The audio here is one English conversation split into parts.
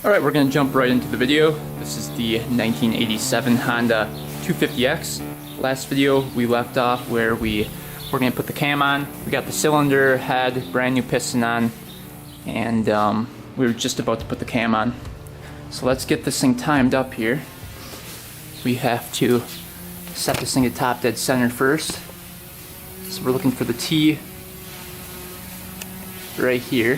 Alright, we're going to jump right into the video. This is the 1987 Honda 250X. Last video we left off where we're going to put the cam on. We got the cylinder head, brand new piston on, and we were just about to put the cam on. So let's get this thing timed up here. We have to set this thing to top dead center first. So we're looking for the T right here.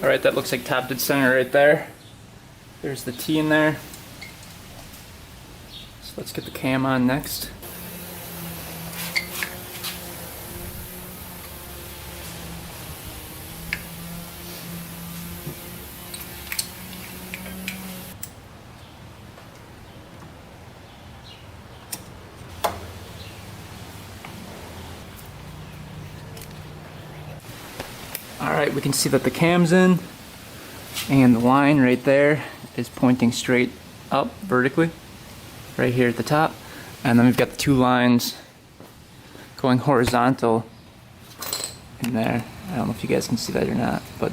Alright, that looks like top dead center right there. There's the T in there. So let's get the cam on next. Alright, we can see that the cam's in, and the line right there is pointing straight up vertically, right here at the top. And then we've got the two lines going horizontal in there. I don't know if you guys can see that or not, but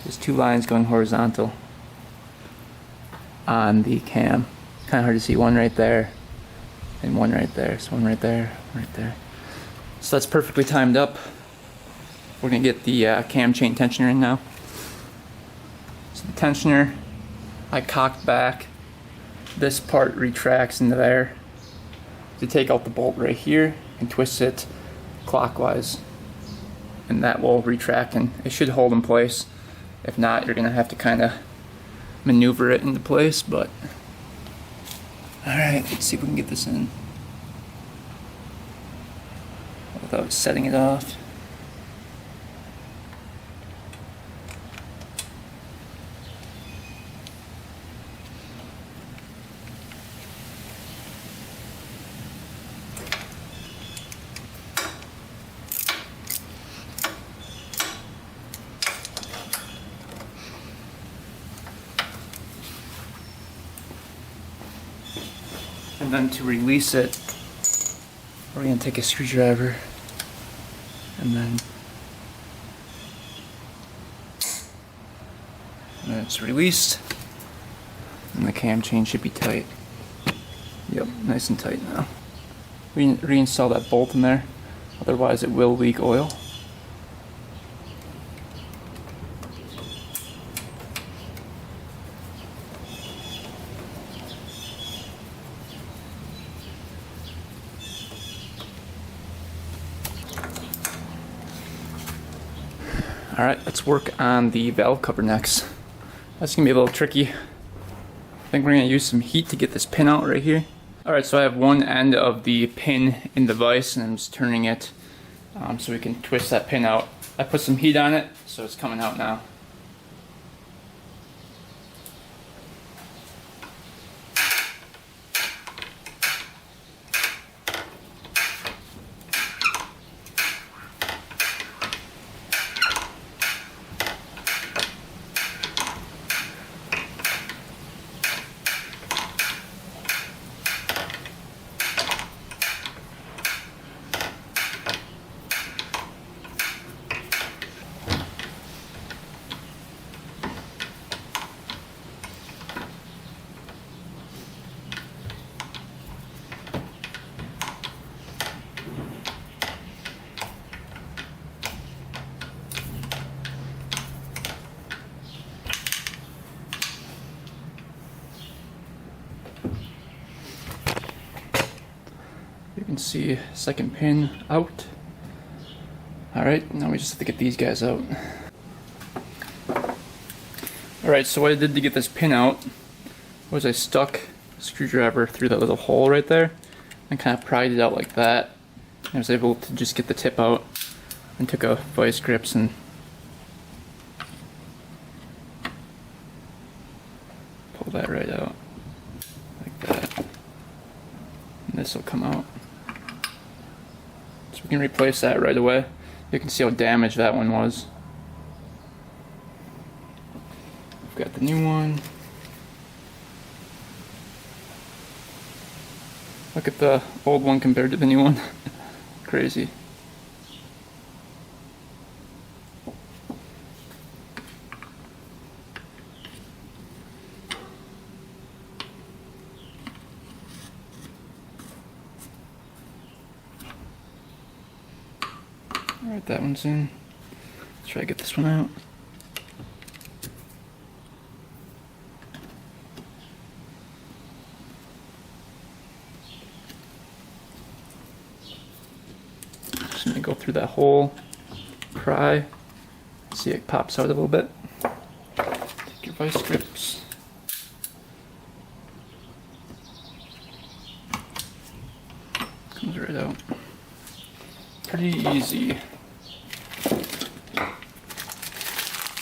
there's two lines going horizontal on the cam. Kind of hard to see, one right there and one right there. So one right there, right there. So that's perfectly timed up. We're going to get the cam chain tensioner in now. So the tensioner, I cocked back. This part retracts into there. To take out the bolt right here and twist it clockwise. And that will retract and it should hold in place. If not, you're going to have to kind of maneuver it into place. But alright, let's see if we can get this in without setting it off. And then to release it, we're going to take a screwdriver and then it's released, and the cam chain should be tight. Yep, nice and tight now. Reinstall that bolt in there, otherwise it will leak oil. Alright, let's work on the valve cover next. That's going to be a little tricky. I think we're going to use some heat to get this pin out right here. Alright, so I have one end of the pin in the vise and I'm just turning it so we can twist that pin out. I put some heat on it, so it's coming out now. You can see second pin out. Alright, now we just have to get these guys out. Alright, so what I did to get this pin out was I stuck a screwdriver through that little hole right there and kind of pried it out like that. I was able to just get the tip out and took a vice grips and pull that right out like that, and this will come out. So we can replace that right away. You can see how damaged that one was. We've got the new one. Look at the old one compared to the new one. Crazy. Alright, that one's in. Let's try to get this one out. Just gonna go through that hole, pry, see it pops out a little bit. Take your vice grips. Comes right out. Pretty easy.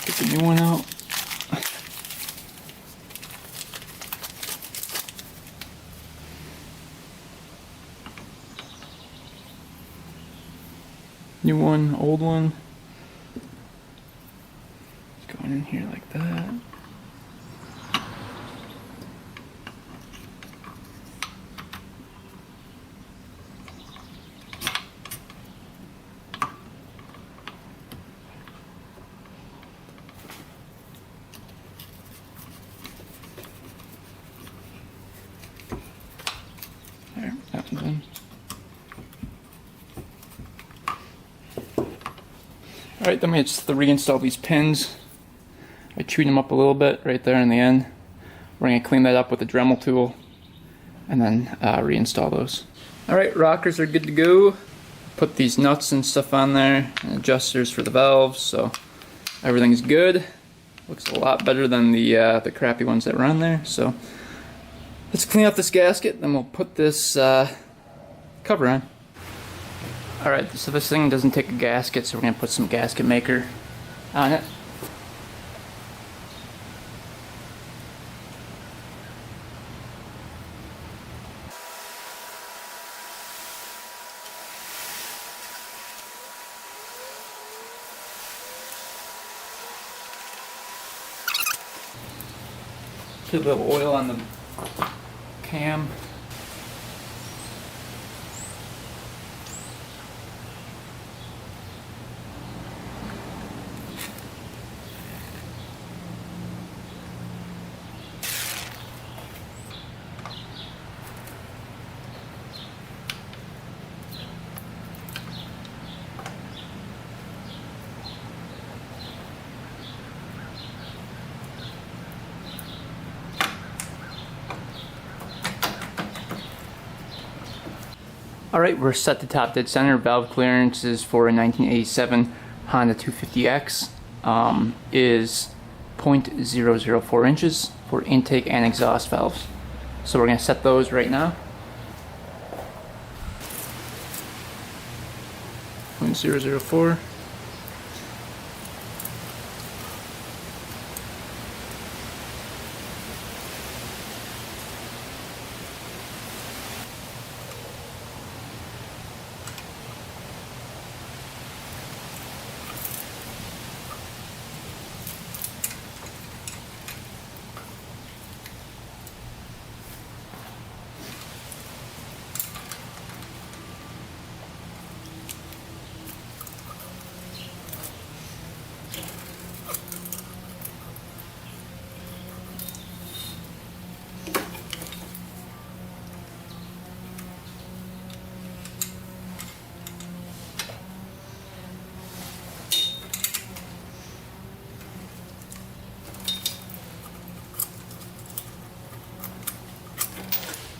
Get the new one out. New one, old one. It's going in here like that. There, that one's in. Alright, then we just to reinstall these pins. I chewed them up a little bit right there in the end. We're going to clean that up with a Dremel tool and then reinstall those. Alright, rockers are good to go. Put these nuts and stuff on there and adjusters for the valves, so everything's good. Looks a lot better than the crappy ones that were on there. So let's clean up this gasket, then we'll put this cover on. Alright, so this thing doesn't take a gasket, so we're going to put some gasket maker on it. Put a little oil on the cam. Alright, we're set to top dead center. Valve clearances for a 1987 Honda 250X is 0.004 inches for intake and exhaust valves. So we're going to set those right now. 0.004.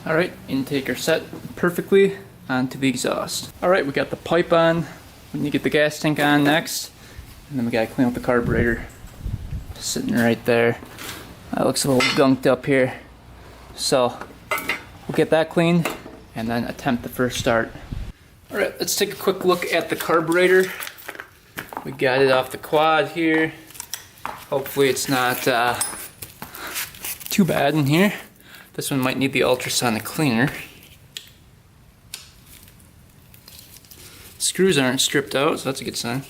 Alright, intake are set perfectly onto the exhaust. Alright, we got the pipe on. We need to get the gas tank on next. And then we gotta clean up the carburetor. Just sitting right there. That looks a little gunked up here. So, we'll get that cleaned and then attempt the first start. Alright, let's take a quick look at the carburetor. We got it off the quad here. Hopefully it's not too bad in here. This one might need the ultrasonic cleaner. Screws aren't stripped out, so that's a good sign.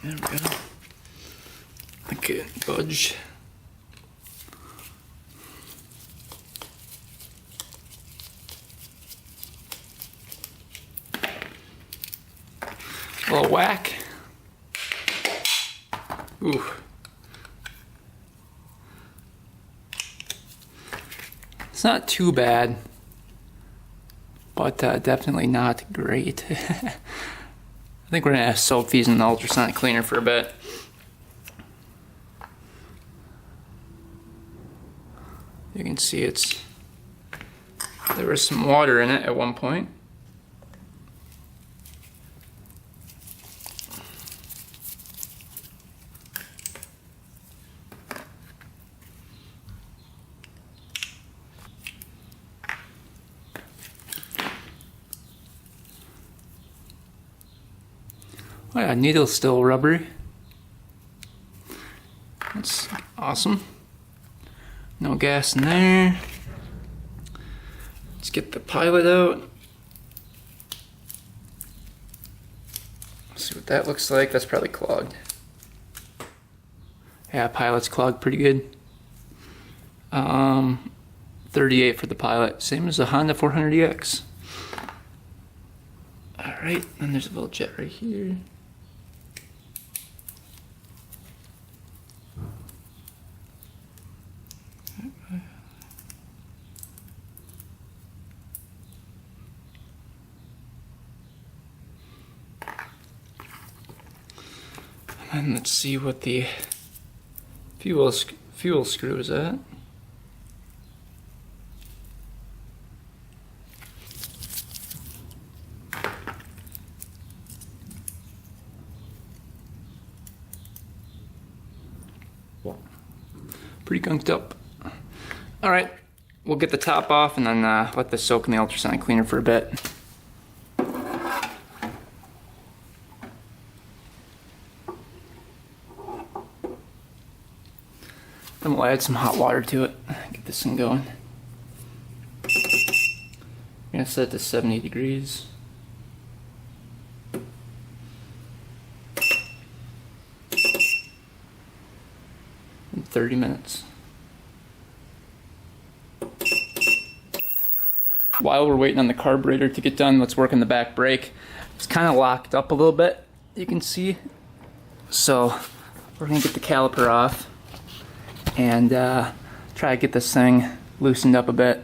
There we go. Okay, budge. A little whack. Ooh. It's not too bad, but definitely not great. I think we're gonna soak these in the ultrasonic cleaner for a bit. You can see there was some water in it at one point. Oh yeah, needle's still rubbery. That's awesome. No gas in there. Let's get the pilot out. See what that looks like. That's probably clogged. Yeah, pilot's clogged pretty good. 38 for the pilot, same as the Honda 400EX. All right, then there's a little jet right here. And let's see what the fuel screw is at. Pretty gunked up. All right, we'll get the top off and then let this soak in the ultrasonic cleaner for a bit. Then we'll add some hot water to it, get this thing going. I'm gonna set it to 70 degrees. In 30 minutes. While we're waiting on the carburetor to get done, let's work on the back brake. It's kind of locked up a little bit, you can see. So we're gonna get the caliper off and try to get this thing loosened up a bit.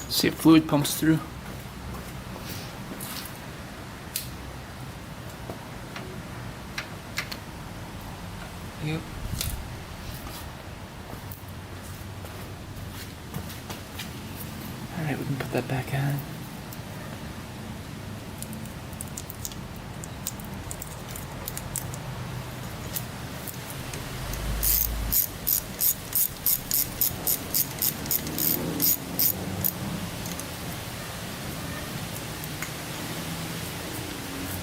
See if fluid pumps through. Yep. Alright, we can put that back on.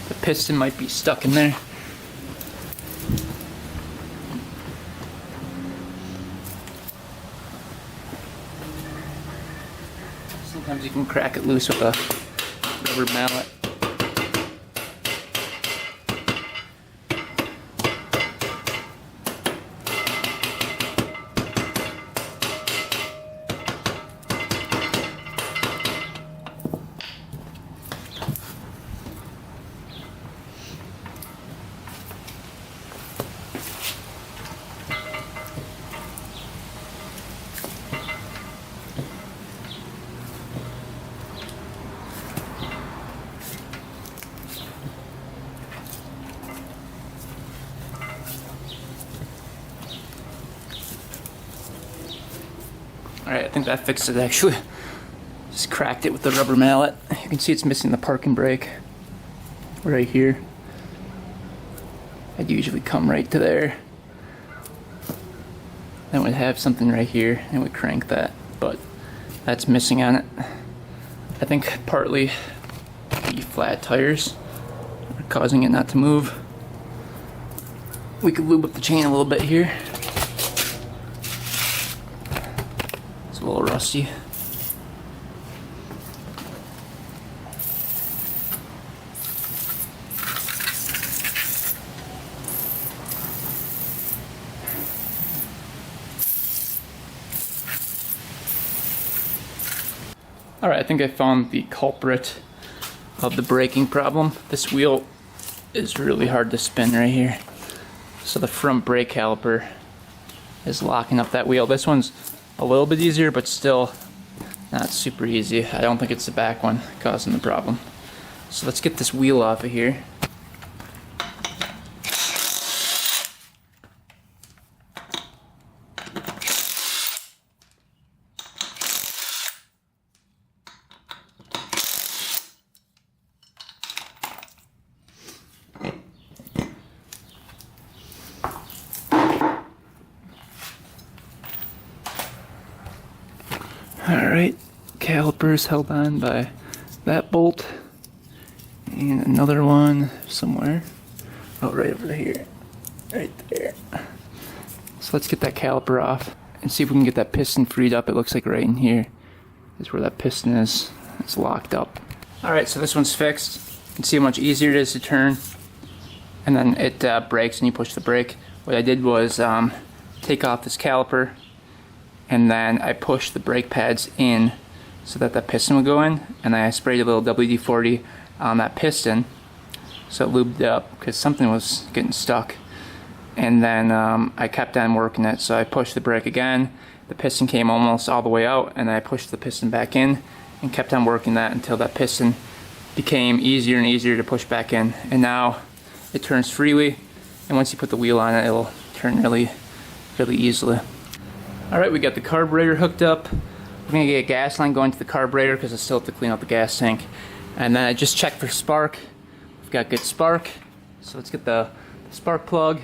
The piston might be stuck in there. Sometimes you can crack it loose with a rubber mallet. Alright, I think that fixed it actually. Just cracked it with the rubber mallet. You can see it's missing the parking brake right here. I'd usually come right to there. Then we'd have something right here and we'd crank that, but that's missing on it. I think partly the flat tires are causing it not to move. We could lube up the chain a little bit here. It's a little rusty. Alright, I think I found the culprit of the braking problem. This wheel is really hard to spin right here. So the front brake caliper is locking up that wheel. This one's a little bit easier, but still not super easy. I don't think it's the back one causing the problem. So let's get this wheel off of here. Alright, calipers held on by that bolt, and another one somewhere. Oh, right over here. Right there. So let's get that caliper off and see if we can get that piston freed up. It looks like right in here is where that piston is. It's locked up. Alright, so this one's fixed. You can see how much easier it is to turn. And then it brakes and you push the brake. What I did was take off this caliper, and then I pushed the brake pads in so that the piston would go in, and then I sprayed a little WD-40 on that piston so it lubed up because something was getting stuck. And then I kept on working it, so I pushed the brake again, the piston came almost all the way out, and I pushed the piston back in and kept on working that until that piston became easier and easier to push back in. And now it turns freely, and once you put the wheel on it, it'll turn really easily. Alright, we got the carburetor hooked up. We're going to get a gas line going to the carburetor because I still have to clean out the gas tank. And then I just checked for spark. We've got good spark. So let's get the spark plug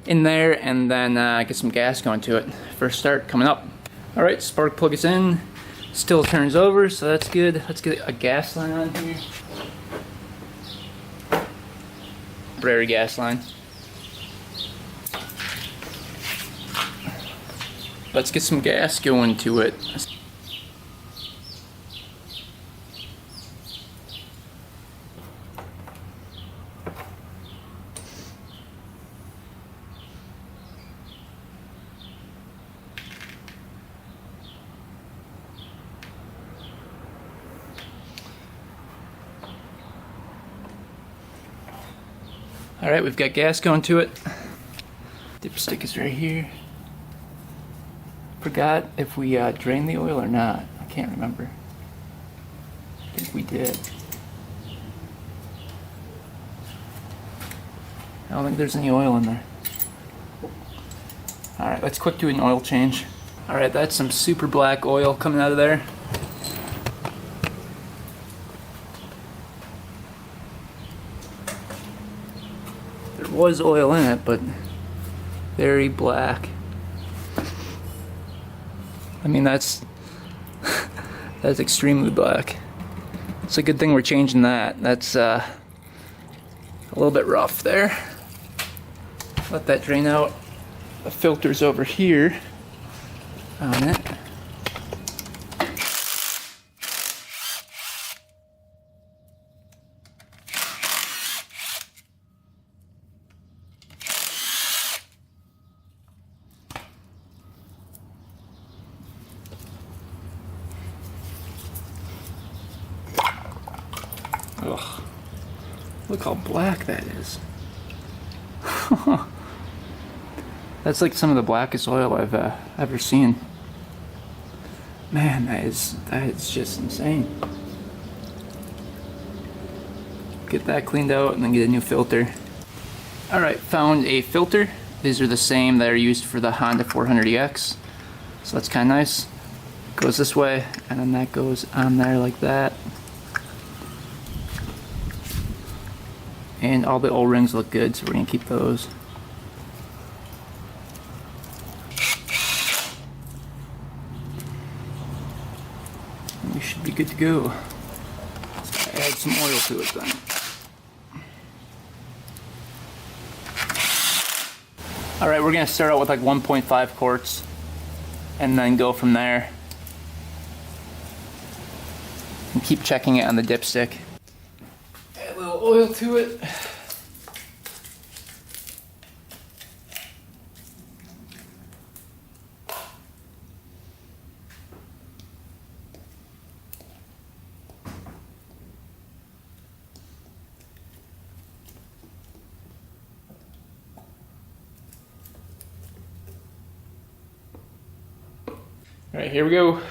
in there and then get some gas going to it. First start coming up. Alright, spark plug is in. Still turns over, so that's good. Let's get a gas line on here. Temporary gas line. Let's get some gas going to it. Alright, we've got gas going to it. Dipstick is right here. Forgot if we drained the oil or not. I can't remember. I think we did. I don't think there's any oil in there. Alright, let's quick do an oil change. Alright, that's some super black oil coming out of there. There was oil in it, but very black. I mean, that's extremely black. It's a good thing we're changing that. That's a little bit rough there. Let that drain out. The filter's over here on it. Ugh. Look how black that is. That's like some of the blackest oil I've ever seen. Man, that is just insane. Get that cleaned out and then get a new filter. Alright, found a filter. These are the same that are used for the Honda 400EX. So that's kind of nice. goes this way, and then that goes on there like that. And all the O-rings look good, so we're gonna keep those. And we should be good to go. Let's add some oil to it then. Alright, we're gonna start out with like 1.5 quarts and then go from there. And keep checking it on the dipstick. Add a little oil to it. All right, here we go.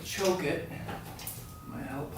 Choke it. Might help.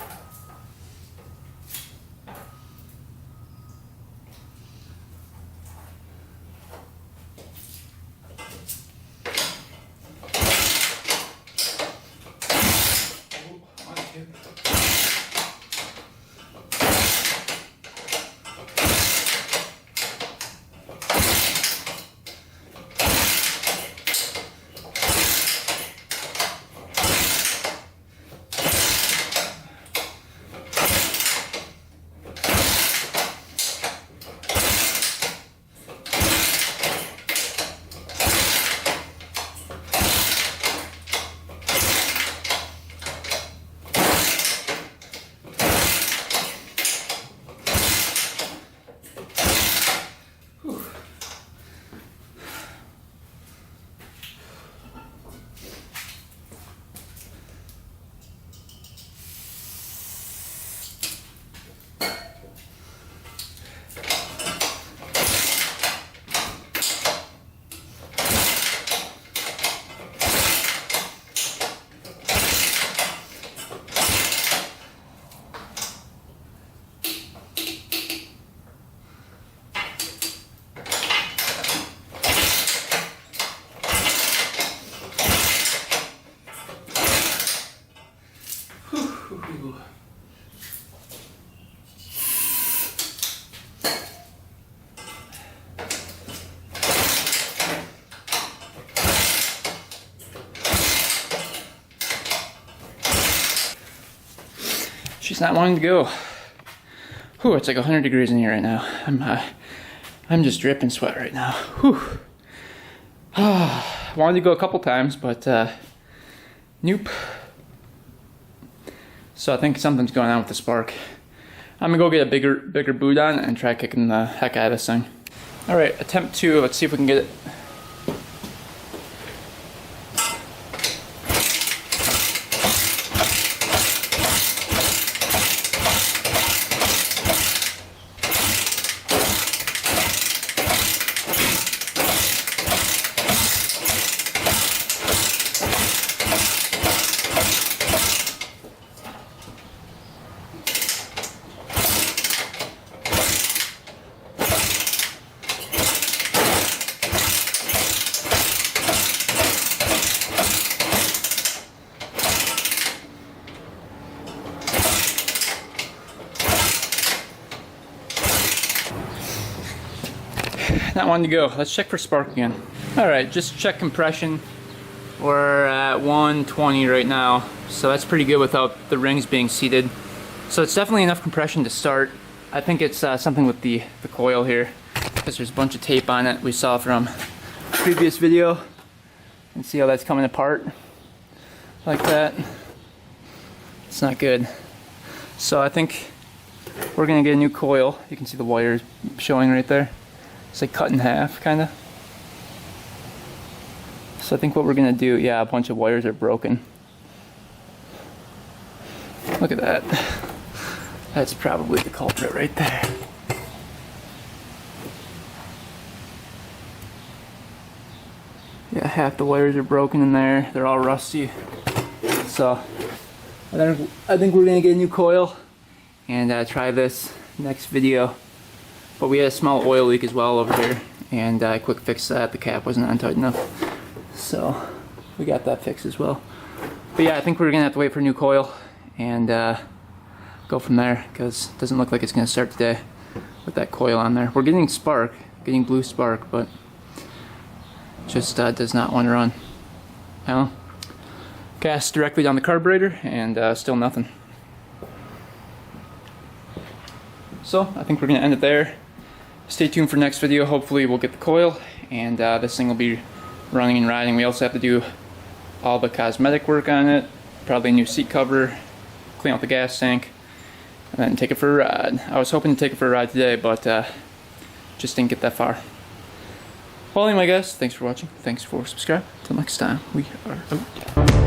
She's not wanting to go. Whew, it's like 100 degrees in here right now. I'm just dripping sweat right now. Whew. Wanted to go a couple times, but nope. So I think something's going on with the spark. I'm gonna go get a bigger boot on and try kicking the heck out of this thing. All right, attempt 2. Let's see if we can get it. Not wanting to go. Let's check for spark again. Alright, just check compression. We're at 120 right now, so that's pretty good without the rings being seated. So it's definitely enough compression to start. I think it's something with the coil here, because there's a bunch of tape on it we saw from the previous video. And see how that's coming apart like that. It's not good. So I think we're gonna get a new coil. You can see the wires showing right there. It's like cut in half, kind of. So I think what we're gonna do, yeah, a bunch of wires are broken. Look at that. That's probably the culprit right there. Yeah, half the wires are broken in there. They're all rusty. So I think we're gonna get a new coil and try this next video. But we had a small oil leak as well over here, and I quick fixed that. The cap wasn't on tight enough, so we got that fixed as well. But yeah, I think we're gonna have to wait for a new coil and go from there, because it doesn't look like it's gonna start today with that coil on there. We're getting spark, getting blue spark, but just does not want to run. I don't know. Gas directly down the carburetor and still nothing. So I think we're gonna end it there. Stay tuned for next video. Hopefully we'll get the coil and this thing will be running and riding. We also have to do all the cosmetic work on it, probably a new seat cover, clean out the gas tank, and then take it for a ride. I was hoping to take it for a ride today, but just didn't get that far. Well, anyway guys, thanks for watching. Thanks for subscribing. Until next time, we are out.